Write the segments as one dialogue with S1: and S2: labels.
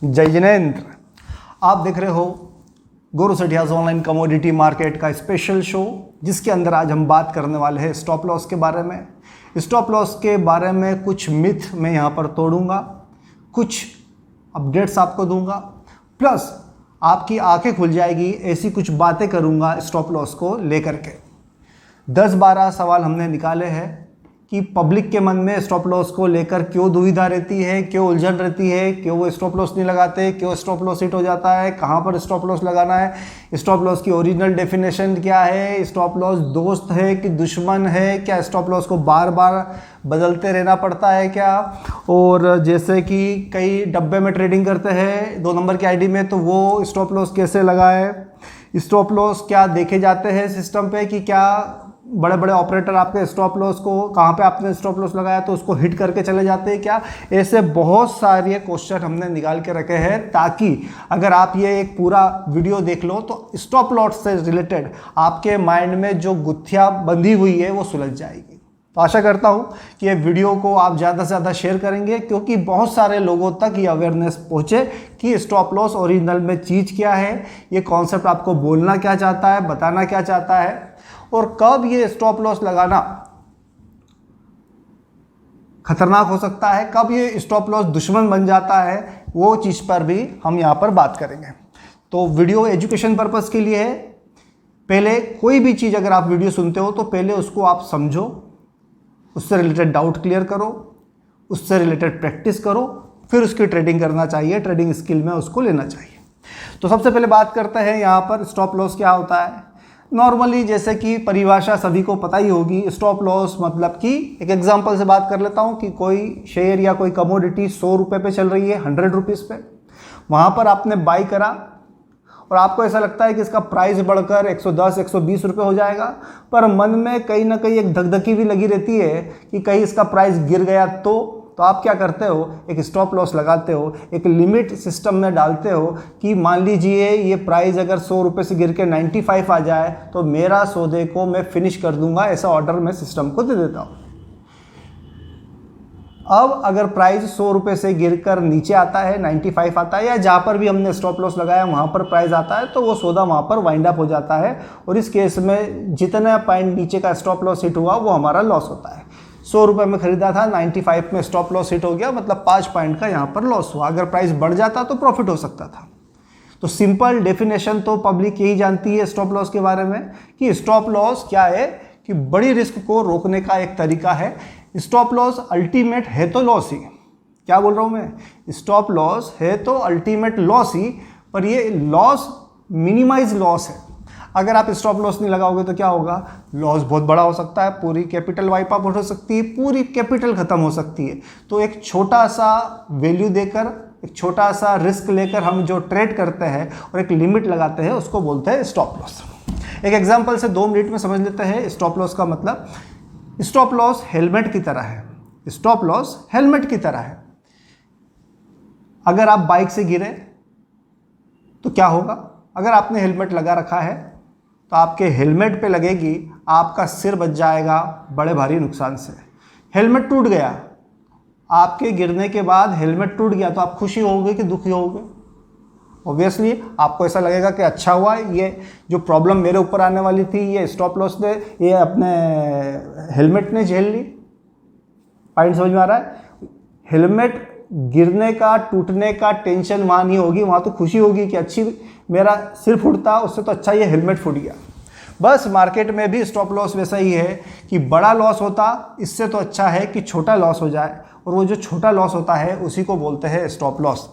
S1: जय जिनेंद्र। आप देख रहे हो गुरु सेठियाज ऑनलाइन कमोडिटी मार्केट का स्पेशल शो, जिसके अंदर आज हम बात करने वाले हैं स्टॉप लॉस के बारे में। स्टॉप लॉस के बारे में कुछ मिथ मैं यहाँ पर तोड़ूंगा, कुछ अपडेट्स आपको दूंगा, प्लस आपकी आंखें खुल जाएगी, ऐसी कुछ बातें करूंगा स्टॉप लॉस को लेकर के। 10-12 सवाल हमने निकाले हैं कि पब्लिक के मन में स्टॉप लॉस को लेकर क्यों दुविधा रहती है, क्यों उलझन रहती है, क्यों वो स्टॉप लॉस नहीं लगाते, क्यों स्टॉप लॉस हिट हो जाता है, कहाँ पर स्टॉप लॉस लगाना है, स्टॉप लॉस की ओरिजिनल डेफिनेशन क्या है, स्टॉप लॉस दोस्त है कि दुश्मन है, क्या स्टॉप लॉस को बार बार बदलते रहना पड़ता है क्या, और जैसे कि कई डब्बे में ट्रेडिंग करते हैं 2 नंबर की आईडी में, तो वो स्टॉप लॉस कैसे लगाए, स्टॉप लॉस क्या देखे जाते हैं सिस्टम पे कि क्या बड़े बड़े ऑपरेटर आपके स्टॉप लॉस को कहाँ पे आपने स्टॉप लॉस लगाया तो उसको हिट करके चले जाते हैं क्या। ऐसे बहुत सारे क्वेश्चन हमने निकाल के रखे हैं, ताकि अगर आप ये एक पूरा वीडियो देख लो तो स्टॉप लॉस से रिलेटेड आपके माइंड में जो गुत्थियाँ बंधी हुई है वो सुलझ जाएगी। तो आशा करता हूँ कि ये वीडियो को आप ज़्यादा से ज़्यादा शेयर करेंगे, क्योंकि बहुत सारे लोगों तक ये अवेयरनेस पहुँचे कि स्टॉप लॉस ओरिजिनल में चीज़ क्या है, ये कॉन्सेप्ट आपको बोलना क्या चाहता है, बताना क्या चाहता है, और कब ये स्टॉप लॉस लगाना खतरनाक हो सकता है, कब ये स्टॉप लॉस दुश्मन बन जाता है, वो चीज़ पर भी हम यहाँ पर बात करेंगे। तो वीडियो एजुकेशन पर्पस के लिए है। पहले कोई भी चीज़ अगर आप वीडियो सुनते हो तो पहले उसको आप समझो, उससे रिलेटेड डाउट क्लियर करो, उससे रिलेटेड प्रैक्टिस करो, फिर उसकी ट्रेडिंग करना चाहिए, ट्रेडिंग स्किल में उसको लेना चाहिए। तो सबसे पहले बात करते हैं यहाँ पर स्टॉप लॉस क्या होता है। नॉर्मली जैसे कि परिभाषा सभी को पता ही होगी, स्टॉप लॉस मतलब कि एक एग्जांपल से बात कर लेता हूँ कि कोई शेयर या कोई कमोडिटी 100 रुपये पे चल रही है 100 रुपीज़ पे, वहाँ पर आपने बाई करा और आपको ऐसा लगता है कि इसका प्राइस बढ़कर 110-120 रुपये हो जाएगा, पर मन में कहीं ना कहीं एक धकधकी भी लगी रहती है कि कहीं इसका प्राइस गिर गया तो आप क्या करते हो, एक स्टॉप लॉस लगाते हो, एक लिमिट सिस्टम में डालते हो कि मान लीजिए ये प्राइस अगर 100 रुपये से गिर के 95 आ जाए तो मेरा सौदे को मैं फिनिश कर दूंगा, ऐसा ऑर्डर मैं सिस्टम को दे देता हूँ। अब अगर प्राइस 100 रुपये से गिरकर नीचे आता है 95 आता है, या जहाँ पर भी हमने स्टॉप लॉस लगाया वहाँ पर प्राइस आता है, तो वो सौदा वहाँ पर वाइंड अप हो जाता है, और इस केस में जितना पॉइंट नीचे का स्टॉप लॉस हिट हुआ वो हमारा लॉस होता है। 100 रुपये में खरीदा था, 95 में स्टॉप लॉस हिट हो गया, मतलब 5 पॉइंट का यहाँ पर लॉस हुआ। अगर प्राइस बढ़ जाता तो प्रॉफिट हो सकता था। तो सिंपल डेफिनेशन तो पब्लिक यही जानती है स्टॉप लॉस के बारे में कि स्टॉप लॉस क्या है, कि बड़ी रिस्क को रोकने का एक तरीका है। स्टॉप लॉस अल्टीमेट है तो लॉस ही, क्या बोल रहा हूँ मैं, स्टॉप लॉस है तो अल्टीमेट लॉस ही, पर ये लॉस मिनिमाइज लॉस है। अगर आप स्टॉप लॉस नहीं लगाओगे तो क्या होगा, लॉस बहुत बड़ा हो सकता है, पूरी कैपिटल वाइप आउट हो सकती है, पूरी कैपिटल खत्म हो सकती है। तो एक छोटा सा वैल्यू देकर, एक छोटा सा रिस्क लेकर हम जो ट्रेड करते हैं और एक लिमिट लगाते हैं, उसको बोलते हैं स्टॉप लॉस। एक एग्जांपल से 2 मिनट में समझ लेते हैं स्टॉप लॉस का मतलब। स्टॉप लॉस हेलमेट की तरह है, स्टॉप लॉस हेलमेट की तरह है। अगर आप बाइक से गिरे तो क्या होगा, अगर आपने हेलमेट लगा रखा है तो आपके हेलमेट पे लगेगी, आपका सिर बच जाएगा बड़े भारी नुकसान से। हेलमेट टूट गया, आपके गिरने के बाद हेलमेट टूट गया, तो आप खुशी होगे कि दुखी होगे? ऑब्वियसली आपको ऐसा लगेगा कि अच्छा हुआ, ये जो प्रॉब्लम मेरे ऊपर आने वाली थी ये स्टॉप लॉस ने, ये अपने हेलमेट ने झेल ली। पॉइंट समझ में आ रहा है? हेलमेट गिरने का, टूटने का टेंशन वहाँ नहीं होगी, वहाँ तो खुशी होगी कि अच्छी, मेरा सिर फूटता उससे तो अच्छा ये हेलमेट फूट गया। बस मार्केट में भी स्टॉप लॉस वैसा ही है कि बड़ा लॉस होता, इससे तो अच्छा है कि छोटा लॉस हो जाए, और वो जो छोटा लॉस होता है उसी को बोलते हैं स्टॉप लॉस।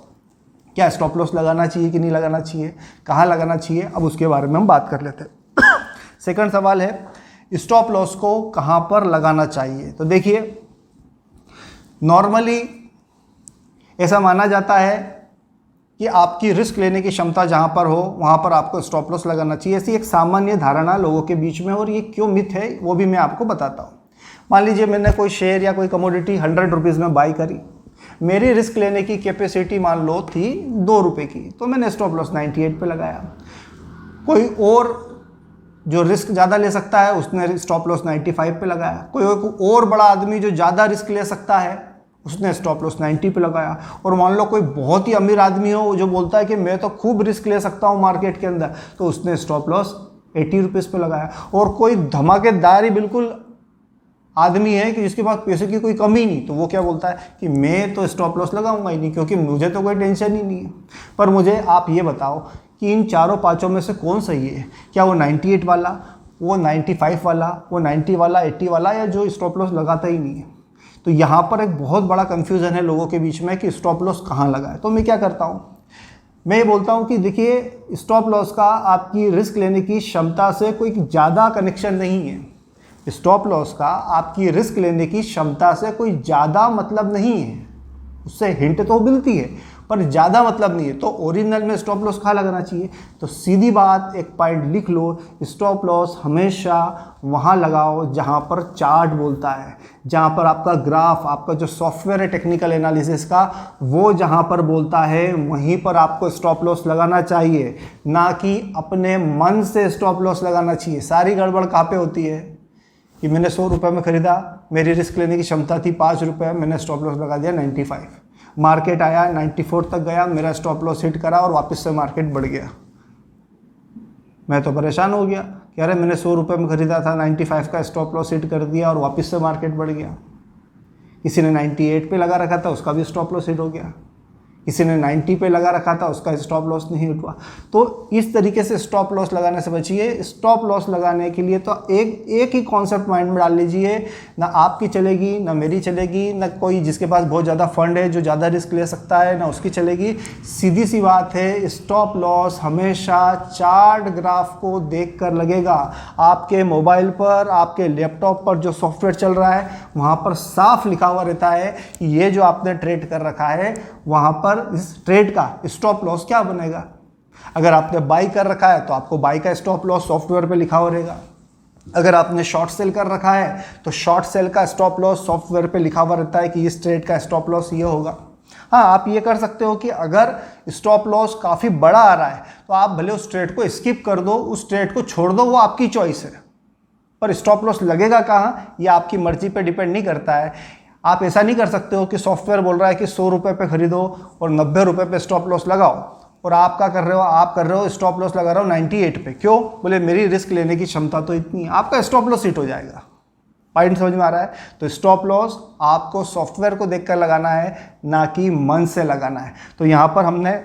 S1: क्या स्टॉप लॉस लगाना चाहिए कि नहीं लगाना चाहिए, कहाँ लगाना चाहिए, अब उसके बारे में हम बात कर लेते हैं। सेकंड सवाल है स्टॉप लॉस को कहाँ पर लगाना चाहिए। तो देखिए, नॉर्मली ऐसा माना जाता है कि आपकी रिस्क लेने की क्षमता जहाँ पर हो वहाँ पर आपको स्टॉप लॉस लगाना चाहिए, ऐसी एक सामान्य धारणा लोगों के बीच में। और ये क्यों मिथ है वो भी मैं आपको बताता हूँ। मान लीजिए मैंने कोई शेयर या कोई कमोडिटी 100 रुपीज़ में बाई करी, मेरी रिस्क लेने की कैपेसिटी मान लो थी 2 रुपये की, तो मैंने स्टॉप लॉस 98 पे लगाया। कोई और जो रिस्क ज़्यादा ले सकता है उसने स्टॉप लॉस 95 पे लगाया। कोई और बड़ा आदमी जो ज़्यादा रिस्क ले सकता है उसने स्टॉप लॉस 90 पे लगाया। और मान लो कोई बहुत ही अमीर आदमी हो जो बोलता है कि मैं तो खूब रिस्क ले सकता हूँ मार्केट के अंदर, तो उसने स्टॉप लॉस 80 रुपीज़ पे लगाया। और कोई धमाकेदार ही बिल्कुल आदमी है कि जिसके पास पैसे की कोई कमी नहीं, तो वो क्या बोलता है कि मैं तो स्टॉप लॉस लगाऊंगा ही नहीं क्योंकि मुझे तो कोई टेंशन ही नहीं है। पर मुझे आप ये बताओ कि इन चारों पाँचों में से कौन सही है? क्या वो 98 वाला, वो 95 वाला, वो 90 वाला, 80 वाला, या जो स्टॉप लॉस लगाता ही नहीं है? तो यहाँ पर एक बहुत बड़ा कन्फ्यूज़न है लोगों के बीच में कि स्टॉप लॉस कहाँ लगाए। तो मैं क्या करता हूँ, मैं ये बोलता हूँ कि देखिए, स्टॉप लॉस का आपकी रिस्क लेने की क्षमता से कोई ज़्यादा कनेक्शन नहीं है। स्टॉप लॉस का आपकी रिस्क लेने की क्षमता से कोई ज़्यादा मतलब नहीं है। उससे हिंट तो मिलती है पर ज़्यादा मतलब नहीं है। तो ओरिजिनल में स्टॉप लॉस कहाँ लगाना चाहिए? तो सीधी बात, एक पॉइंट लिख लो, स्टॉप लॉस हमेशा वहाँ लगाओ जहाँ पर चार्ट बोलता है, जहाँ पर आपका ग्राफ, आपका जो सॉफ्टवेयर है टेक्निकल एनालिसिस का, वो जहाँ पर बोलता है वहीं पर आपको स्टॉप लॉस लगाना चाहिए, ना कि अपने मन से स्टॉप लॉस लगाना चाहिए। सारी गड़बड़ कहाँ पे होती है कि मैंने 100 रुपये में ख़रीदा, मेरी रिस्क लेने की क्षमता थी 5 रुपये, मैंने स्टॉप लॉस लगा दिया 95, मार्केट आया 94 तक गया, मेरा स्टॉप लॉस हिट करा और वापस से मार्केट बढ़ गया। मैं तो परेशान हो गया कि अरे मैंने 100 रुपये में ख़रीदा था, 95 का स्टॉप लॉस हिट कर दिया और वापस से मार्केट बढ़ गया। किसी ने 98 पे लगा रखा था, उसका भी स्टॉप लॉस हिट हो गया। किसी ने 90 पे लगा रखा था, उसका स्टॉप लॉस नहीं हुआ। तो इस तरीके से स्टॉप लॉस लगाने से बचिए। स्टॉप लॉस लगाने के लिए तो एक ही कॉन्सेप्ट माइंड में डाल लीजिए, ना आपकी चलेगी, ना मेरी चलेगी, ना कोई जिसके पास बहुत ज़्यादा फंड है जो ज़्यादा रिस्क ले सकता है, ना उसकी चलेगी। सीधी सी बात है, स्टॉप लॉस हमेशा चार्ट ग्राफ को देख कर लगेगा। आपके मोबाइल पर, आपके लैपटॉप पर जो सॉफ्टवेयर चल रहा है, वहाँ पर साफ लिखा हुआ रहता है कि ये जो आपने ट्रेड कर रखा है, वहाँ पर इस ट्रेड का स्टॉप लॉस क्या बनेगा। अगर आपने बाई कर रखा है तो आपको बाई का स्टॉप लॉस सॉफ्टवेयर पे लिखा हुआ रहेगा। अगर आपने शॉर्ट सेल कर रखा है तो शॉर्ट सेल का स्टॉप लॉस सॉफ्टवेयर पे लिखा हुआ रहता है कि इस ट्रेड का स्टॉप लॉस ये होगा। हाँ, आप ये कर सकते हो कि अगर स्टॉप लॉस काफ़ी बड़ा आ रहा है तो आप भले उस ट्रेड को स्किप कर दो, उस ट्रेड को छोड़ दो, वो आपकी चॉइस है। पर स्टॉप लॉस लगेगा कहाँ, ये आपकी मर्जी पे डिपेंड नहीं करता है। आप ऐसा नहीं कर सकते हो कि सॉफ्टवेयर बोल रहा है कि 100 रुपये पे खरीदो और 90 रुपये पे स्टॉप लॉस लगाओ, और आप क्या कर रहे हो, आप कर रहे हो स्टॉप लॉस लगा रहे हो 98 पे। क्यों? बोले मेरी रिस्क लेने की क्षमता तो इतनी है। आपका स्टॉप लॉस हिट हो जाएगा। पॉइंट समझ में आ रहा है? तो स्टॉप लॉस आपको सॉफ्टवेयर को देखकर लगाना है, ना कि मन से लगाना है। तो यहाँ पर हमने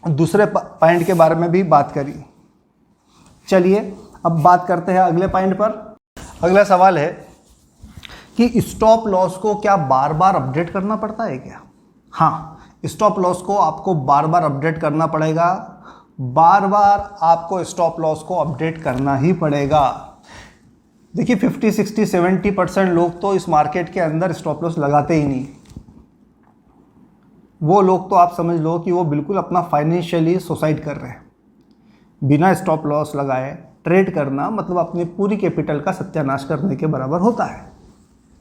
S1: दूसरे पॉइंट के बारे में भी बात करी। चलिए अब बात करते हैं अगले पॉइंट पर। अगला सवाल है कि स्टॉप लॉस को क्या बार बार अपडेट करना पड़ता है क्या? हाँ, स्टॉप लॉस को आपको बार बार अपडेट करना पड़ेगा। बार बार आपको स्टॉप लॉस को अपडेट करना ही पड़ेगा। देखिए 50, 60, 70% लोग तो इस मार्केट के अंदर स्टॉप लॉस लगाते ही नहीं। वो लोग तो आप समझ लो कि वो बिल्कुल अपना फाइनेंशियली सुसाइड कर रहे हैं। बिना स्टॉप लॉस लगाए ट्रेड करना मतलब अपनी पूरी कैपिटल का सत्यानाश करने के बराबर होता है।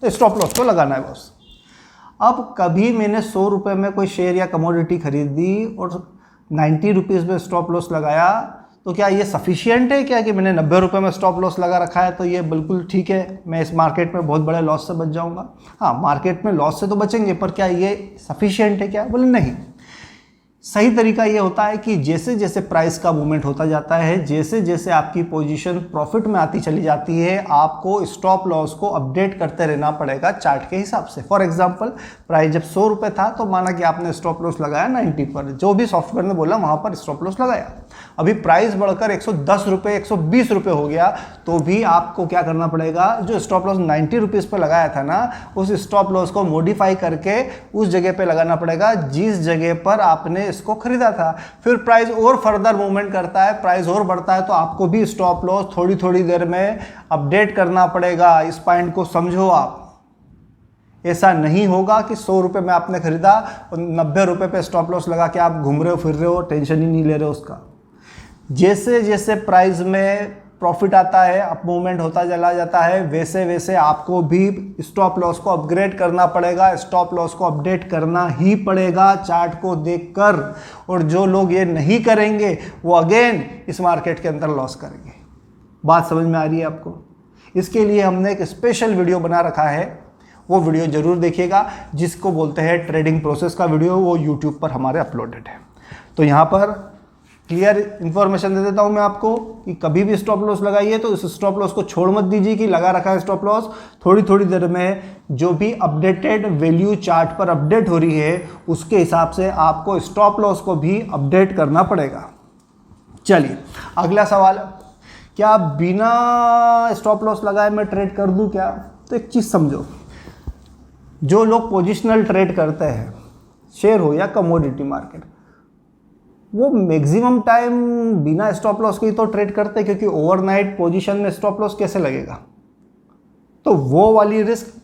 S1: तो स्टॉप लॉस तो लगाना है बॉस। अब कभी मैंने 100 रुपये में कोई शेयर या कमोडिटी खरीदी और 90 रुपीज़ में स्टॉप लॉस लगाया, तो क्या ये सफिशिएंट है क्या कि मैंने 90 रुपये में स्टॉप लॉस लगा रखा है तो ये बिल्कुल ठीक है, मैं इस मार्केट में बहुत बड़े लॉस से बच जाऊंगा? हाँ, मार्केट में लॉस से तो बचेंगे, पर क्या ये सफिशिएंट है क्या? बोले नहीं। सही तरीका ये होता है कि जैसे जैसे प्राइस का मूवमेंट होता जाता है, जैसे जैसे आपकी पोजीशन प्रॉफिट में आती चली जाती है, आपको स्टॉप लॉस को अपडेट करते रहना पड़ेगा चार्ट के हिसाब से। फॉर एग्जांपल, प्राइस जब 100 रुपये था तो माना कि आपने स्टॉप लॉस लगाया 90 पर, जो भी सॉफ्टवेयर ने बोला वहाँ पर स्टॉप लॉस लगाया। अभी प्राइस बढ़कर 110 रुपये, 120 रुपये हो गया तो भी आपको क्या करना पड़ेगा, जो स्टॉप लॉस 90 रुपीज़ पर लगाया था ना, उस स्टॉप लॉस को मॉडिफाई करके उस जगह पे लगाना पड़ेगा जिस जगह पर आपने इसको खरीदा था। फिर प्राइस और फर्दर मूवमेंट करता है, प्राइस और बढ़ता है तो आपको भी स्टॉप लॉस थोड़ी थोड़ी देर में अपडेट करना पड़ेगा। इस पॉइंट को समझो आप। ऐसा नहीं होगा कि 100 रुपये में आपने खरीदा और 90 रुपये पे स्टॉप लॉस लगा के आप घूम रहे हो, फिर रहे हो, टेंशन ही नहीं ले रहे हो उसका। जैसे जैसे प्राइस में प्रॉफिट आता है, अप मूवमेंट होता चला जाता है, वैसे वैसे आपको भी स्टॉप लॉस को अपग्रेड करना पड़ेगा, स्टॉप लॉस को अपडेट करना ही पड़ेगा चार्ट को देखकर। और जो लोग ये नहीं करेंगे वो अगेन इस मार्केट के अंदर लॉस करेंगे। बात समझ में आ रही है आपको? इसके लिए हमने एक स्पेशल वीडियो बना रखा है, वो वीडियो ज़रूर देखिएगा, जिसको बोलते हैं ट्रेडिंग प्रोसेस का वीडियो, वो यूट्यूब पर हमारे अपलोडेड है। तो यहाँ पर क्लियर इन्फॉर्मेशन दे देता हूँ मैं आपको कि कभी भी स्टॉप लॉस लगाइए तो इस स्टॉप लॉस को छोड़ मत दीजिए कि लगा रखा है स्टॉप लॉस। थोड़ी थोड़ी देर में जो भी अपडेटेड वैल्यू चार्ट पर अपडेट हो रही है उसके हिसाब से आपको स्टॉप लॉस को भी अपडेट करना पड़ेगा। चलिए अगला सवाल, क्या बिना स्टॉप लॉस लगाए मैं ट्रेड कर दूं क्या? तो एक चीज़ समझो, जो लोग पोजिशनल ट्रेड करते हैं, शेयर हो या कमोडिटी मार्केट, वो मैक्सिमम टाइम बिना स्टॉप लॉस के ही तो ट्रेड करते हैं, क्योंकि ओवरनाइट पोजीशन में स्टॉप लॉस कैसे लगेगा? तो वो वाली रिस्क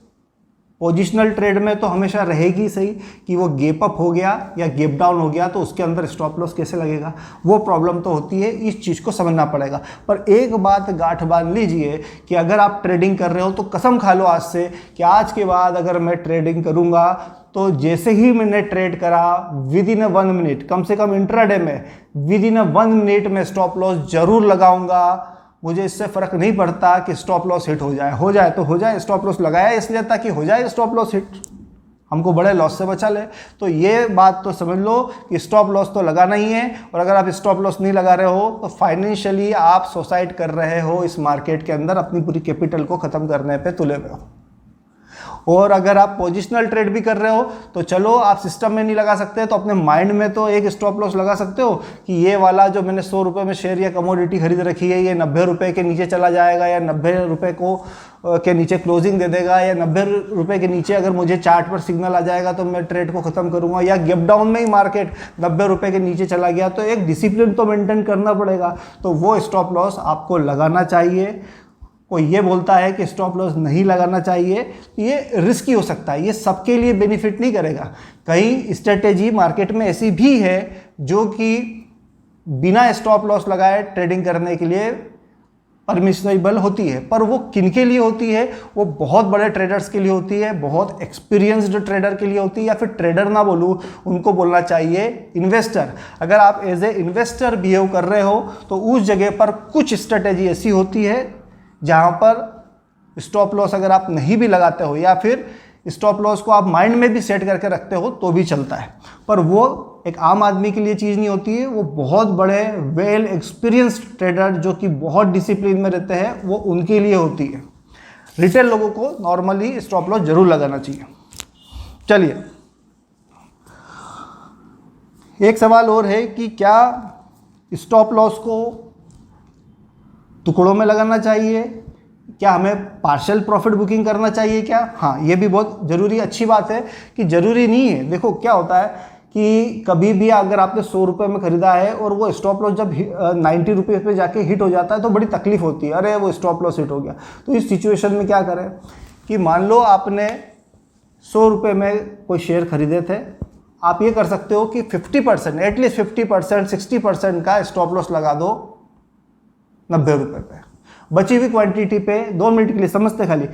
S1: पोजिशनल ट्रेड में तो हमेशा रहेगी सही कि वो गैप अप हो गया या गैप डाउन हो गया तो उसके अंदर स्टॉप लॉस कैसे लगेगा, वो प्रॉब्लम तो होती है। इस चीज़ को समझना पड़ेगा। पर एक बात गांठ बांध लीजिए कि अगर आप ट्रेडिंग कर रहे हो तो कसम खा लो आज से कि आज के बाद अगर मैं ट्रेडिंग करूंगा तो जैसे ही मैंने ट्रेड करा विद इन 1 मिनट, कम से कम इंट्राडे में विद इन 1 मिनट में स्टॉप लॉस जरूर लगाऊंगा। मुझे इससे फ़र्क नहीं पड़ता कि स्टॉप लॉस हिट हो जाए तो हो जाए। स्टॉप लॉस लगाया इसलिए ताकि हो जाए स्टॉप लॉस हिट, हमको बड़े लॉस से बचा ले। तो ये बात तो समझ लो कि स्टॉप लॉस तो लगाना ही है, और अगर आप स्टॉप लॉस नहीं लगा रहे हो तो फाइनेंशियली आप सुसाइड कर रहे हो इस मार्केट के अंदर, अपनी पूरी कैपिटल को ख़त्म करने पे तुले हुए हो। और अगर आप पोजिशनल ट्रेड भी कर रहे हो तो चलो आप सिस्टम में नहीं लगा सकते तो अपने माइंड में तो एक स्टॉप लॉस लगा सकते हो कि ये वाला जो मैंने 100 रुपये में शेयर या कमोडिटी खरीद रखी है ये 90 रुपये के नीचे चला जाएगा, या 90 रुपये को के नीचे क्लोजिंग दे देगा, या 90 रुपये के नीचे अगर मुझे चार्ट पर सिग्नल आ जाएगा तो मैं ट्रेड को ख़त्म करूंगा, या गैप डाउन में ही मार्केट 90 रुपये के नीचे चला गया। तो एक डिसिप्लिन तो मेंटेन करना पड़ेगा। तो वो स्टॉप लॉस आपको लगाना चाहिए। कोई ये बोलता है कि स्टॉप लॉस नहीं लगाना चाहिए, ये रिस्की हो सकता है, ये सबके लिए बेनिफिट नहीं करेगा। कई स्ट्रेटेजी मार्केट में ऐसी भी है जो कि बिना स्टॉप लॉस लगाए ट्रेडिंग करने के लिए परमिशनेबल होती है, पर वो किन के लिए होती है? वो बहुत बड़े ट्रेडर्स के लिए होती है, बहुत एक्सपीरियंस्ड ट्रेडर के लिए होती है, या फिर ट्रेडर ना बोलूँ, उनको बोलना चाहिए इन्वेस्टर। अगर आप एज ए इन्वेस्टर बिहेव कर रहे हो तो उस जगह पर कुछ स्ट्रेटेजी ऐसी होती है जहाँ पर स्टॉप लॉस अगर आप नहीं भी लगाते हो या फिर स्टॉप लॉस को आप माइंड में भी सेट करके रखते हो तो भी चलता है, पर वो एक आम आदमी के लिए चीज़ नहीं होती है। वो बहुत बड़े वेल एक्सपीरियंस्ड ट्रेडर जो कि बहुत डिसिप्लिन में रहते हैं वो उनके लिए होती है। रिटेल लोगों को नॉर्मली स्टॉप लॉस जरूर लगाना चाहिए। चलिए एक सवाल और है कि क्या स्टॉप लॉस को टुकड़ों में लगाना चाहिए, क्या हमें पार्शियल प्रॉफिट बुकिंग करना चाहिए क्या? हाँ, ये भी बहुत ज़रूरी, अच्छी बात है कि ज़रूरी नहीं है। देखो क्या होता है कि कभी भी अगर आपने 100 रुपये में ख़रीदा है और वो स्टॉप लॉस जब 90 रुपये पे जाके हिट हो जाता है तो बड़ी तकलीफ होती है, अरे वो स्टॉप लॉस हिट हो गया। तो इस सिचुएशन में क्या करें कि मान लो आपने 100 रुपये में कोई शेयर खरीदे थे, आप ये कर सकते हो कि 50%, एटलीस्ट 50%, 60% का स्टॉप लॉस लगा दो 90 रुपये पे। बची हुई क्वांटिटी पे 2 मिनट के लिए समझते, खाली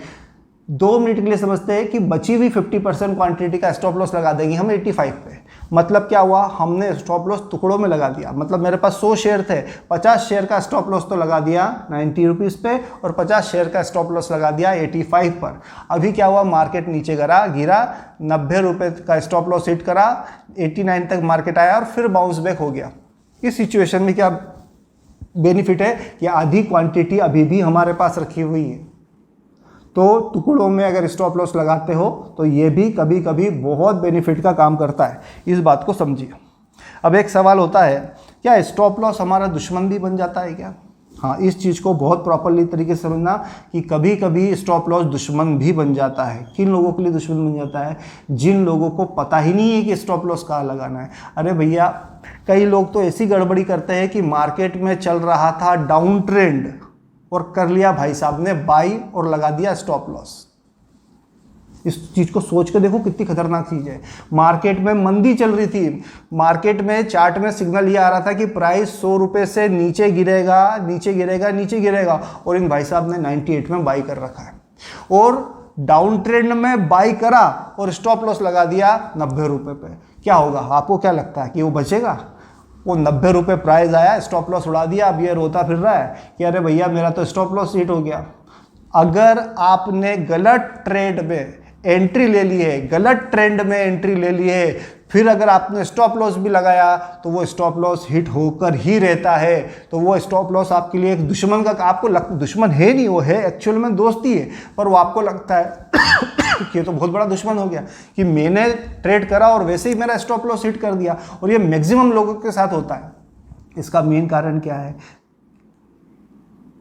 S1: 2 मिनट के लिए समझते हैं कि बची हुई 50% क्वांटिटी का स्टॉप लॉस लगा देंगे हम 85 पे। मतलब क्या हुआ, हमने स्टॉप लॉस टुकड़ों में लगा दिया। मतलब मेरे पास 100 शेयर थे, 50 शेयर का स्टॉप लॉस तो लगा दिया 90 रुपीज़ पे और 50 शेयर का स्टॉप लॉस लगा दिया 85 पर। अभी क्या हुआ, मार्केट नीचे गिरा 90 रुपये का स्टॉप लॉस हिट करा, 89 तक मार्केट आया और फिर बाउंस बैक हो गया। इस सिचुएशन में क्या बेनिफिट है कि आधी क्वांटिटी अभी भी हमारे पास रखी हुई है। तो टुकड़ों में अगर स्टॉप लॉस लगाते हो तो ये भी कभी कभी बहुत बेनिफिट का काम करता है, इस बात को समझिए। अब एक सवाल होता है, क्या स्टॉप लॉस हमारा दुश्मन भी बन जाता है क्या? हाँ, इस चीज़ को बहुत प्रॉपरली तरीके से समझना कि कभी कभी स्टॉप लॉस दुश्मन भी बन जाता है। किन लोगों के लिए दुश्मन बन जाता है? जिन लोगों को पता ही नहीं है कि स्टॉप लॉस कहाँ लगाना है। अरे भैया, कई लोग तो ऐसी गड़बड़ी करते हैं कि मार्केट में चल रहा था डाउन ट्रेंड और कर लिया भाई साहब ने बाई और लगा दिया स्टॉप लॉस। इस चीज़ को सोच के देखो कितनी खतरनाक चीज़ है। मार्केट में मंदी चल रही थी, मार्केट में चार्ट में सिग्नल ये आ रहा था कि प्राइस 100 रुपये से नीचे गिरेगा, और इन भाई साहब ने 98 में बाई कर रखा है और डाउन ट्रेंड में बाई करा और स्टॉप लॉस लगा दिया 90 रुपये पे। क्या होगा? आपको क्या लगता है कि वो बचेगा? वो 90 रुपये प्राइस आया, स्टॉप लॉस उड़ा दिया, अब ये रोता फिर रहा है कि अरे भैया मेरा तो स्टॉप लॉस हिट हो गया। अगर आपने गलत ट्रेड में एंट्री ले ली है, गलत ट्रेंड में एंट्री ले ली है, फिर अगर आपने स्टॉप लॉस भी लगाया तो वो स्टॉप लॉस हिट होकर ही रहता है। तो वो स्टॉप लॉस आपके लिए एक दुश्मन का, आपको दुश्मन है नहीं, वो है एक्चुअल में दोस्ती है, पर वो आपको लगता है कि ये तो बहुत बड़ा दुश्मन हो गया कि मैंने ट्रेड करा और वैसे ही मेरा स्टॉप लॉस हिट कर दिया। और ये मैक्सिमम लोगों के साथ होता है। इसका मेन कारण क्या है?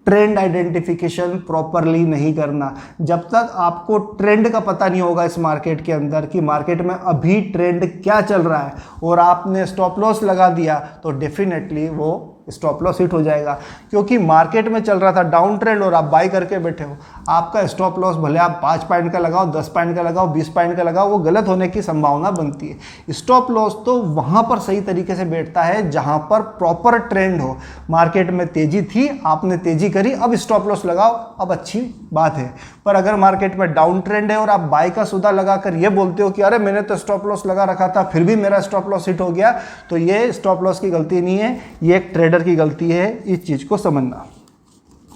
S1: ट्रेंड आइडेंटिफिकेशन प्रॉपरली नहीं करना। जब तक आपको ट्रेंड का पता नहीं होगा इस मार्केट के अंदर कि मार्केट में अभी ट्रेंड क्या चल रहा है और आपने स्टॉप लॉस लगा दिया, तो डेफिनेटली वो स्टॉप लॉस हिट हो जाएगा। क्योंकि मार्केट में चल रहा था डाउन ट्रेंड और आप बाई करके बैठे हो, आपका स्टॉप लॉस भले आप 5 पॉइंट का लगाओ, 10 पॉइंट का लगाओ, 20 पॉइंट का लगाओ, वो गलत होने की संभावना बनती है। स्टॉप लॉस तो वहाँ पर सही तरीके से बैठता है जहाँ पर प्रॉपर ट्रेंड हो। मार्केट में तेजी थी, आपने तेजी करी, अब स्टॉप लॉस लगाओ, अब अच्छी बात है। पर अगर मार्केट में डाउन ट्रेंड है और आप बाई का सौदा लगाकर ये बोलते हो कि अरे मैंने तो स्टॉप लॉस लगा रखा था फिर भी मेरा स्टॉप लॉस हिट हो गया, तो ये स्टॉप लॉस की गलती नहीं है, ये एक ट्रेडर की गलती है। इस चीज को समझना।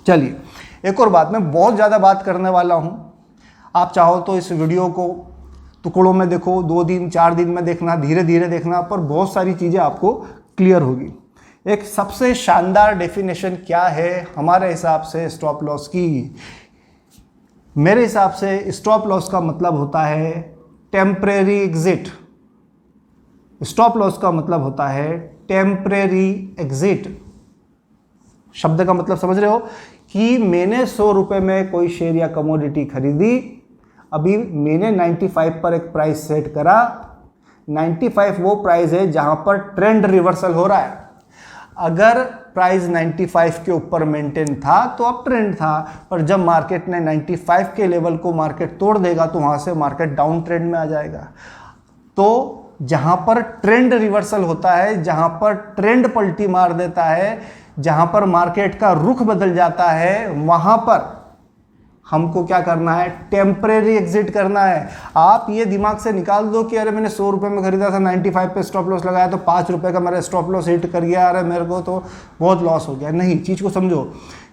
S1: चलिए एक और बात, मैं बहुत ज़्यादा बात करने वाला हूं, आप चाहो तो इस वीडियो को टुकड़ों में देखो, 2 दिन 4 दिन में देखना, धीरे धीरे देखना, पर बहुत सारी चीज़ें आपको क्लियर होगी। एक सबसे शानदार डेफिनेशन क्या है हमारे हिसाब से स्टॉप लॉस की? मेरे हिसाब से स्टॉप लॉस का मतलब होता है टेम्परेरी एग्जिट। स्टॉप लॉस का मतलब होता है टेम्परेरी एग्जिट। शब्द का मतलब समझ रहे हो कि मैंने 100 रुपये में कोई शेयर या कमोडिटी खरीदी, अभी मैंने 95 पर एक प्राइस सेट करा, 95 वो प्राइस है जहां पर ट्रेंड रिवर्सल हो रहा है। अगर प्राइस 95 के ऊपर मेंटेन था तो अब ट्रेंड था, पर जब मार्केट ने 95 के लेवल को मार्केट तोड़ देगा तो वहां से मार्केट डाउन ट्रेंड में आ जाएगा। तो जहां पर ट्रेंड रिवर्सल होता है, जहां पर ट्रेंड पलटी मार देता है, जहां पर मार्केट का रुख बदल जाता है, वहां पर हमको क्या करना है? टेम्परेरी एग्जिट करना है। आप ये दिमाग से निकाल दो कि अरे मैंने 100 रुपये में खरीदा था, 95 पे स्टॉप लॉस लगाया तो 5 रुपये का मेरा स्टॉप लॉस हिट कर गया, अरे मेरे को तो बहुत लॉस हो गया। नहीं, चीज़ को समझो।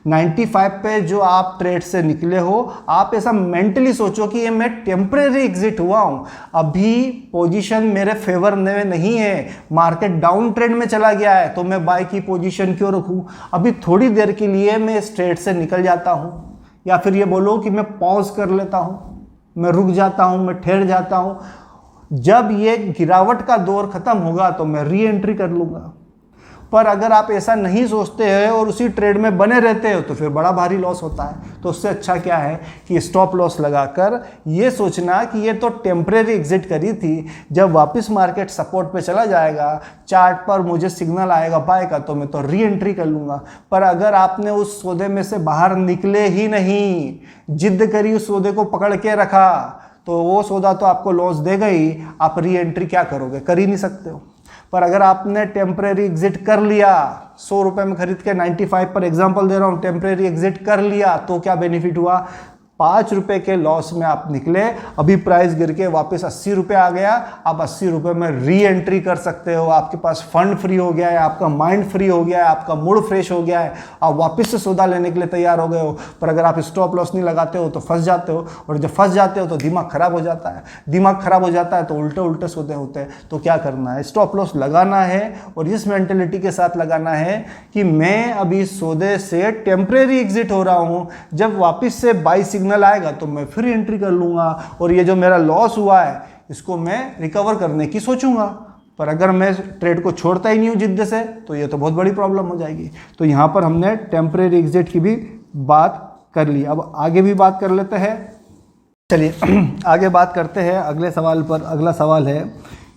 S1: 95 पे जो आप ट्रेड से निकले हो, आप ऐसा मेंटली सोचो कि ये मैं टेम्परेरी एग्जिट हुआ हूँ, अभी पोजीशन मेरे फेवर में नहीं है, मार्केट डाउन ट्रेंड में चला गया है, तो मैं बाय की पोजीशन क्यों रखूँ? अभी थोड़ी देर के लिए मैं इस ट्रेड से निकल जाता हूँ, या फिर ये बोलो कि मैं पॉज कर लेता हूँ, मैं रुक जाता हूँ, मैं ठहर जाता हूँ। जब ये गिरावट का दौर खत्म होगा तो मैं री एंट्री कर लूँगा। पर अगर आप ऐसा नहीं सोचते हैं और उसी ट्रेड में बने रहते हो तो फिर बड़ा भारी लॉस होता है। तो उससे अच्छा क्या है कि स्टॉप लॉस लगाकर ये सोचना कि ये तो टेम्परेरी एग्जिट करी थी, जब वापस मार्केट सपोर्ट पे चला जाएगा, चार्ट पर मुझे सिग्नल आएगा बाय का, तो मैं तो री एंट्री कर लूँगा। पर अगर आपने उस सौदे में से बाहर निकले ही नहीं, जिद करी, उस सौदे को पकड़ के रखा, तो वो सौदा तो आपको लॉस देगा ही। आप री एंट्री क्या करोगे? कर ही नहीं सकते हो। पर अगर आपने टेम्परेरी एग्जिट कर लिया, 100 रुपये में खरीद के 95 पर एग्जांपल दे रहा हूँ, टेम्परेरी एग्जिट कर लिया, तो क्या बेनिफिट हुआ? 5 रुपये के लॉस में आप निकले, अभी प्राइस गिर के वापस 80 रुपये आ गया, आप 80 रुपये में री एंट्री कर सकते हो। आपके पास फंड फ्री हो गया है, आपका माइंड फ्री हो गया है, आपका मूड फ्रेश हो गया है, आप वापस से सौदा लेने के लिए तैयार हो गए हो। पर अगर आप स्टॉप लॉस नहीं लगाते हो तो फंस जाते हो, और जब फंस जाते हो तो दिमाग खराब हो जाता है। दिमाग खराब हो जाता है तो उल्टे उल्टे सौदे होते हैं। तो क्या करना है? स्टॉप लॉस लगाना है, और इस मेंटेलिटी के साथ लगाना है कि मैं अभी सौदे से टेम्परेरी एग्जिट हो रहा हूँ, जब वापस से बाई सिग्नल आएगा तो मैं फिर एंट्री कर लूंगा, और ये जो मेरा लॉस हुआ है इसको मैं रिकवर करने की सोचूंगा। पर अगर मैं ट्रेड को छोड़ता ही नहीं हूं जिद्द से, तो ये तो बहुत बड़ी प्रॉब्लम हो जाएगी। तो यहां पर हमने टेम्परेरी एग्जिट की भी बात कर ली। अब आगे भी बात कर लेते हैं। चलिए आगे बात करते हैं अगले सवाल पर। अगला सवाल है,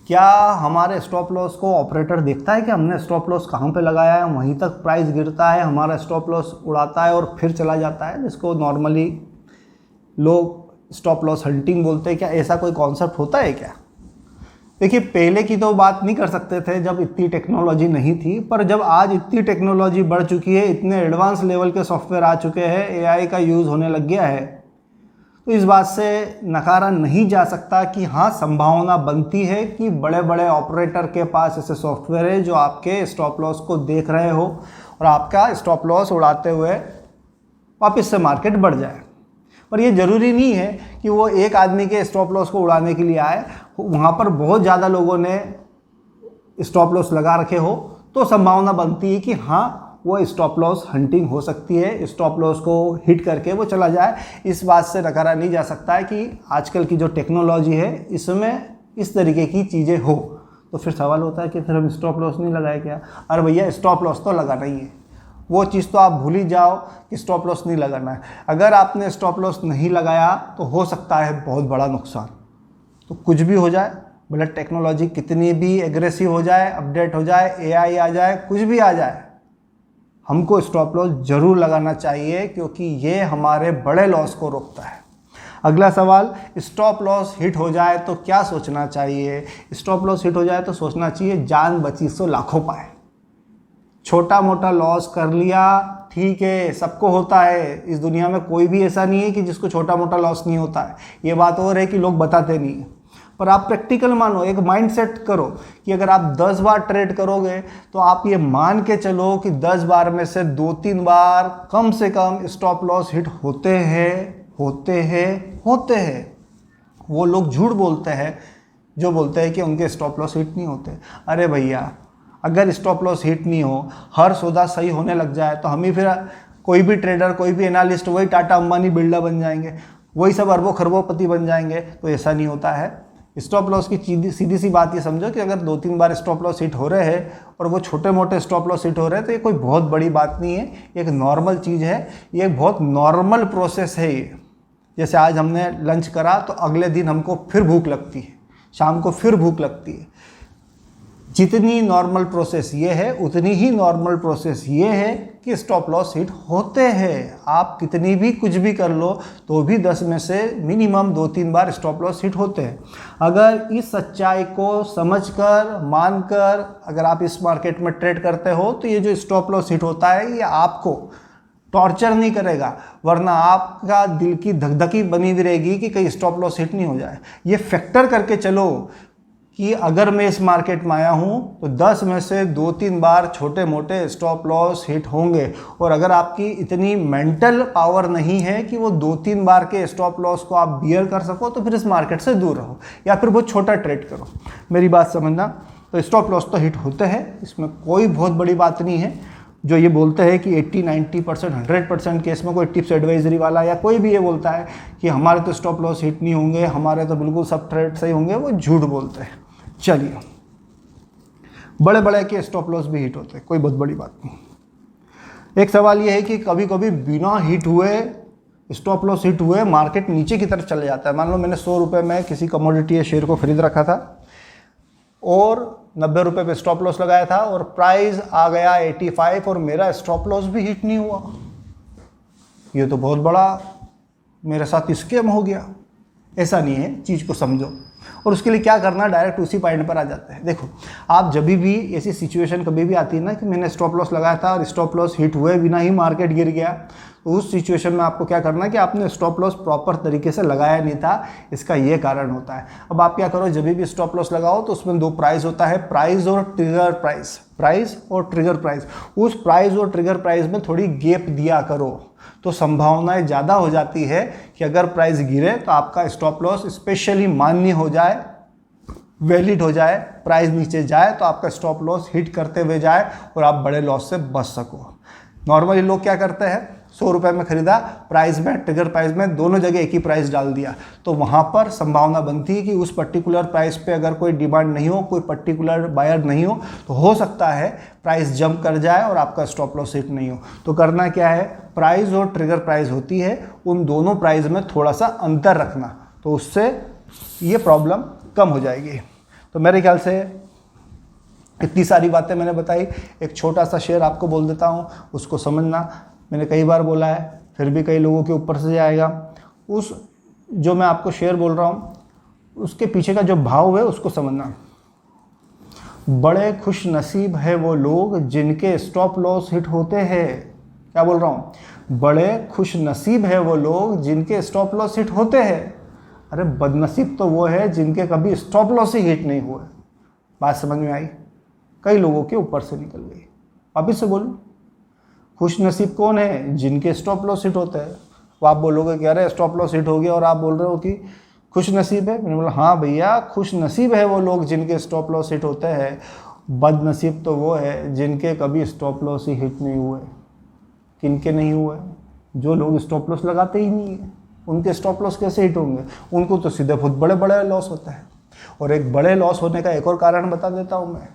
S1: क्या हमारे स्टॉप लॉस को ऑपरेटर देखता है कि हमने स्टॉप लॉस कहाँ पे लगाया है? वहीं तक प्राइस गिरता है, हमारा स्टॉप लॉस उड़ाता है और फिर चला जाता है, जिसको नॉर्मली लोग स्टॉप लॉस हंटिंग बोलते हैं। क्या ऐसा कोई कॉन्सेप्ट होता है क्या? देखिए, पहले की तो बात नहीं कर सकते थे जब इतनी टेक्नोलॉजी नहीं थी, पर जब आज इतनी टेक्नोलॉजी बढ़ चुकी है, इतने एडवांस लेवल के सॉफ्टवेयर आ चुके हैं, एआई का यूज़ होने लग गया है, तो इस बात से नकारा नहीं जा सकता कि हाँ, संभावना बनती है कि बड़े बड़े ऑपरेटर के पास ऐसे सॉफ्टवेयर है जो आपके स्टॉप लॉस को देख रहे हो और आपका स्टॉप लॉस उड़ाते हुए वापस से मार्केट बढ़ जाए। पर ये ज़रूरी नहीं है कि वो एक आदमी के स्टॉप लॉस को उड़ाने के लिए आए, वहाँ पर बहुत ज़्यादा लोगों ने स्टॉप लॉस लगा रखे हो तो संभावना बनती है कि हाँ वो स्टॉप लॉस हंटिंग हो सकती है, स्टॉप लॉस को हिट करके वो चला जाए। इस बात से नकारा नहीं जा सकता है कि आजकल की जो टेक्नोलॉजी है इसमें इस तरीके की चीज़ें हो। तो फिर सवाल होता है कि फिर हम स्टॉप लॉस नहीं लगाए क्या? अरे भैया स्टॉप लॉस तो लगाना ही है, वो चीज़ तो आप भूल ही जाओ कि स्टॉप लॉस नहीं लगाना है। अगर आपने स्टॉप लॉस नहीं लगाया तो हो सकता है बहुत बड़ा नुकसान। तो कुछ भी हो जाए, भले टेक्नोलॉजी कितनी भी एग्रेसिव हो जाए, अपडेट हो जाए, एआई आ जाए, कुछ भी आ जाए, हमको स्टॉप लॉस जरूर लगाना चाहिए क्योंकि ये हमारे बड़े लॉस को रोकता है। अगला सवाल, स्टॉप लॉस हिट हो जाए तो क्या सोचना चाहिए? स्टॉप लॉस हिट हो जाए तो सोचना चाहिए जान बची सो लाखों पाए। छोटा मोटा लॉस कर लिया ठीक है, सबको होता है, इस दुनिया में कोई भी ऐसा नहीं है कि जिसको छोटा मोटा लॉस नहीं होता है। ये बात और है कि लोग बताते नहीं है, पर आप प्रैक्टिकल मानो, एक माइंड सेट करो कि अगर आप 10 बार ट्रेड करोगे तो आप ये मान के चलो कि 10 बार में से 2-3 बार कम से कम स्टॉप लॉस हिट होते हैं। वो लोग झूठ बोलते हैं जो बोलते हैं कि उनके स्टॉप लॉस हिट नहीं होते। अरे भैया, अगर स्टॉप लॉस हिट नहीं हो, हर सौदा सही होने लग जाए तो हम ही फिर कोई भी ट्रेडर, कोई भी एनालिस्ट वही टाटा अंबानी बिरला बन जाएंगे, वही सब अरबों खरबोपति बन जाएंगे। तो ऐसा नहीं होता है। स्टॉप लॉस की सीधी सी बात ये समझो कि अगर 2-3 बार स्टॉप लॉस हिट हो रहे हैं और वो छोटे मोटे स्टॉप लॉस हिट हो रहे हैं तो ये कोई बहुत बड़ी बात नहीं है, एक नॉर्मल चीज़ है, ये एक बहुत नॉर्मल प्रोसेस है। ये जैसे आज हमने लंच करा तो अगले दिन हमको फिर भूख लगती है, शाम को फिर भूख लगती है। जितनी नॉर्मल प्रोसेस ये है उतनी ही नॉर्मल प्रोसेस ये है कि स्टॉप लॉस हिट होते हैं। आप कितनी भी कुछ भी कर लो तो भी 10 में से मिनिमम 2-3 बार स्टॉप लॉस हिट होते हैं। अगर इस सच्चाई को समझकर, मानकर अगर आप इस मार्केट में ट्रेड करते हो तो ये जो स्टॉप लॉस हिट होता है ये आपको टॉर्चर नहीं करेगा, वरना आपका दिल की धकधकी बनी हुई रहेगी कि कहीं स्टॉप लॉस हिट नहीं हो जाए। ये फैक्टर करके चलो कि अगर मैं इस मार्केट में आया हूँ तो 10 में से 2-3 बार छोटे मोटे स्टॉप लॉस हिट होंगे। और अगर आपकी इतनी मेंटल पावर नहीं है कि वो 2-3 बार के स्टॉप लॉस को आप बियर कर सको तो फिर इस मार्केट से दूर रहो या फिर बहुत छोटा ट्रेड करो। मेरी बात समझना। तो स्टॉप लॉस तो हिट होते हैं, इसमें कोई बहुत बड़ी बात नहीं है। जो ये बोलते हैं कि 80-90%, 100% केस में कोई टिप्स एडवाइजरी वाला या कोई भी ये बोलता है कि हमारे तो स्टॉप लॉस हिट नहीं होंगे, हमारे तो बिल्कुल सब ट्रेड सही होंगे, वो झूठ बोलते हैं। चलिए, बड़े बड़े के स्टॉप लॉस भी हिट होते हैं, कोई बहुत बड़ी बात नहीं। एक सवाल ये है कि कभी कभी बिना हिट हुए, स्टॉप लॉस हिट हुए, मार्केट नीचे की तरफ चले जाता है। मान लो मैंने 100 रुपये में किसी कमोडिटी या शेयर को खरीद रखा था और 90 रुपये पे स्टॉप लॉस लगाया था और प्राइस आ गया 85 और मेरा स्टॉप लॉस भी हिट नहीं हुआ। ये तो बहुत बड़ा मेरे साथ स्कैम हो गया। ऐसा नहीं है, चीज़ को समझो। और उसके लिए क्या करना, डायरेक्ट उसी पॉइंट पर आ जाते हैं। देखो, आप जब भी ऐसी सिचुएशन कभी भी आती है ना कि मैंने स्टॉप लॉस लगाया था और स्टॉप लॉस हिट हुए बिना ही मार्केट गिर गया, तो उस सिचुएशन में आपको क्या करना है कि आपने स्टॉप लॉस प्रॉपर तरीके से लगाया नहीं था, इसका ये कारण होता है। अब आप क्या करो, जब भी स्टॉप लॉस लगाओ तो उसमें 2 प्राइस होता है, प्राइस और ट्रिगर प्राइस। प्राइस और ट्रिगर प्राइस, उस प्राइस और ट्रिगर प्राइस में थोड़ी गैप दिया करो तो संभावनाएं ज़्यादा हो जाती है कि अगर प्राइस गिरे तो आपका स्टॉप लॉस स्पेशली मान्य हो जाए, वैलिड हो जाए, प्राइस नीचे जाए तो आपका स्टॉप लॉस हिट करते हुए जाए और आप बड़े लॉस से बच सको। नॉर्मली लोग क्या करते हैं, 100 रुपये में खरीदा, प्राइस में, ट्रिगर प्राइस में, दोनों जगह एक ही प्राइस डाल दिया, तो वहाँ पर संभावना बनती है कि उस पर्टिकुलर प्राइस पे अगर कोई डिमांड नहीं हो, कोई पर्टिकुलर बायर नहीं हो, तो हो सकता है प्राइस जंप कर जाए और आपका स्टॉप लॉस हिट नहीं हो। तो करना क्या है, प्राइस और ट्रिगर प्राइस होती है, उन दोनों प्राइस में थोड़ा सा अंतर रखना, तो उससे ये प्रॉब्लम कम हो जाएगी। तो मेरे ख्याल से इतनी सारी बातें मैंने बताई। एक छोटा सा शेयर आपको बोल देता हूँ, उसको समझना। मैंने कई बार बोला है, फिर भी कई लोगों के ऊपर से जाएगा। उस जो मैं आपको शेयर बोल रहा हूँ उसके पीछे का जो भाव है उसको समझना। बड़े खुश नसीब है वो लोग जिनके स्टॉप लॉस हिट होते हैं। क्या बोल रहा हूँ, बड़े खुश नसीब है वो लोग जिनके स्टॉप लॉस हिट होते हैं। अरे बदनसीब तो वो है जिनके कभी स्टॉप लॉस ही हिट नहीं हुए। बात समझ में आई? कई लोगों के ऊपर से निकल गई। वापिस से बोलूं, खुश नसीब कौन है, जिनके स्टॉप लॉस हिट होते हैं। वो आप बोलोगे कि अरे स्टॉप लॉस हिट हो गया और आप बोल रहे हो कि खुश नसीब है। मैंने बोला हाँ भैया, खुश नसीब है वो लोग जिनके स्टॉप लॉस हिट होते हैं, बदनसीब तो वो है जिनके कभी स्टॉप लॉस ही हिट नहीं हुए। किनके नहीं हुए? जो लोग स्टॉप लॉस लगाते ही नहीं है, उनके स्टॉप लॉस कैसे हिट होंगे? उनको तो सीधे बहुत बड़े बड़े लॉस होता है। और एक बड़े लॉस होने का एक और कारण बता देता हूँ मैं,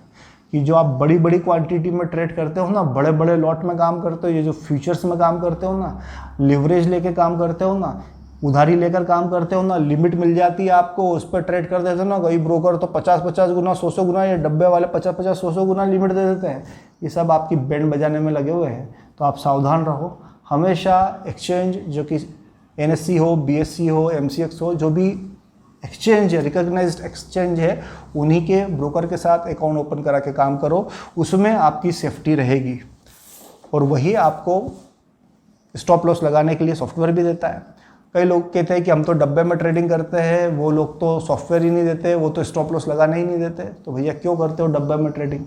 S1: कि जो आप बड़ी बड़ी क्वांटिटी में ट्रेड करते हो ना, बड़े बड़े लॉट में काम करते हो, ये जो फ्यूचर्स में काम करते हो ना, लिवरेज लेके काम करते हो ना, उधारी लेकर काम करते हो ना, लिमिट मिल जाती है आपको, उस पर ट्रेड कर देते हो ना। कई ब्रोकर तो 50-50 गुना, 100-100 गुना, ये डब्बे वाले 50-50, 100-100 गुना लिमिट दे देते हैं। ये सब आपकी बैंड बजाने में लगे हुए हैं। तो आप सावधान रहो। हमेशा एक्सचेंज, जो कि NSE हो, BSE हो, MCX हो, जो भी एक्सचेंज है, रिकॉग्नाइज्ड एक्सचेंज है, उन्हीं के ब्रोकर के साथ अकाउंट ओपन करा के काम करो। उसमें आपकी सेफ्टी रहेगी और वही आपको स्टॉप लॉस लगाने के लिए सॉफ्टवेयर भी देता है। कई लोग कहते हैं कि हम तो डब्बे में ट्रेडिंग करते हैं, वो लोग तो सॉफ्टवेयर ही नहीं देते, वो तो स्टॉप लॉस लगाने ही नहीं देते। तो भैया क्यों करते हो डब्बे में ट्रेडिंग?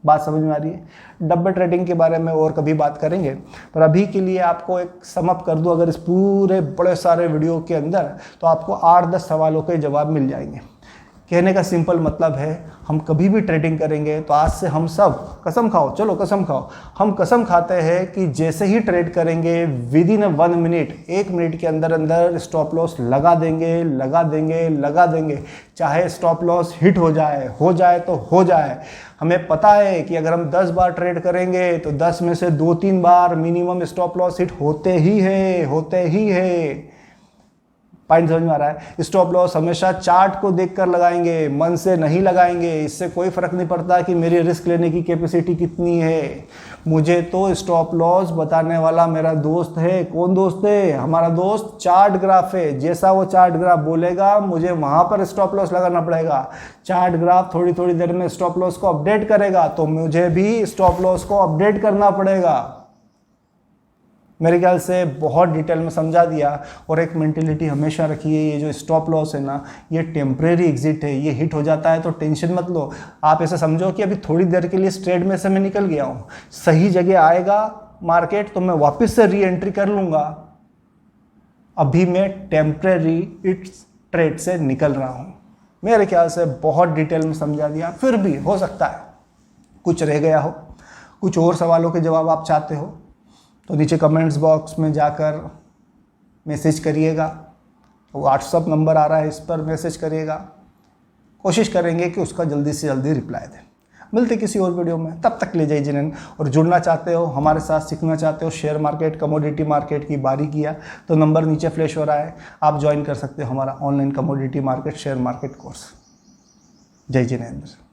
S1: बात समझ में आ रही है? डब्बे ट्रेडिंग के बारे में और कभी बात करेंगे, पर अभी के लिए आपको एक समअप कर दूं अगर इस पूरे बड़े सारे वीडियो के अंदर, तो आपको 8-10 सवालों के जवाब मिल जाएंगे। कहने का सिंपल मतलब है, हम कभी भी ट्रेडिंग करेंगे तो आज से हम सब कसम खाओ, चलो कसम खाओ, हम कसम खाते हैं कि जैसे ही ट्रेड करेंगे विद इन 1 मिनट, 1 मिनट के अंदर अंदर स्टॉप लॉस लगा देंगे, लगा देंगे, लगा देंगे। चाहे स्टॉप लॉस हिट हो जाए तो हो जाए। हमें पता है कि अगर हम 10 बार ट्रेड करेंगे तो 10 में से 2-3 बार मिनिमम स्टॉप लॉस हिट होते ही है। पॉइंट समझ में आ रहा है? स्टॉप लॉस हमेशा चार्ट को देखकर लगाएंगे, मन से नहीं लगाएंगे। इससे कोई फर्क नहीं पड़ता कि मेरी रिस्क लेने की कैपेसिटी कितनी है। मुझे तो स्टॉप लॉस बताने वाला मेरा दोस्त है। कौन दोस्त है? हमारा दोस्त चार्ट ग्राफ है। जैसा वो चार्ट ग्राफ बोलेगा मुझे वहां पर स्टॉप लॉस लगाना पड़ेगा। चार्ट ग्राफ थोड़ी थोड़ी देर में स्टॉप लॉस को अपडेट करेगा तो मुझे भी स्टॉप लॉस को अपडेट करना पड़ेगा। मेरे ख्याल से बहुत डिटेल में समझा दिया। और एक मेंटेलिटी हमेशा रखिए, ये जो स्टॉप लॉस है ना, ये टेम्परेरी एग्जिट है। ये हिट हो जाता है तो टेंशन मत लो। आप ऐसा समझो कि अभी थोड़ी देर के लिए इस ट्रेड में से मैं निकल गया हूँ, सही जगह आएगा मार्केट तो मैं वापस से री एंट्री कर लूँगा। अभी मैं टेम्परेरी इस ट्रेड से निकल रहा हूँ। मेरे ख्याल से बहुत डिटेल में समझा दिया। फिर भी हो सकता है कुछ रह गया हो, कुछ और सवालों के जवाब आप चाहते हो तो नीचे कमेंट्स बॉक्स में जाकर मैसेज करिएगा। व्हाट्सअप नंबर आ रहा है, इस पर मैसेज करिएगा। कोशिश करेंगे कि उसका जल्दी से जल्दी रिप्लाई दें। मिलते किसी और वीडियो में, तब तक ले जाइए जिन्हें। और जुड़ना चाहते हो, हमारे साथ सीखना चाहते हो शेयर मार्केट, कमोडिटी मार्केट की बारीकियाँ, तो नंबर नीचे फ्लैश हो रहा है, आप ज्वाइन कर सकते हो हमारा online commodity market share market course. जय जिनेंद्र।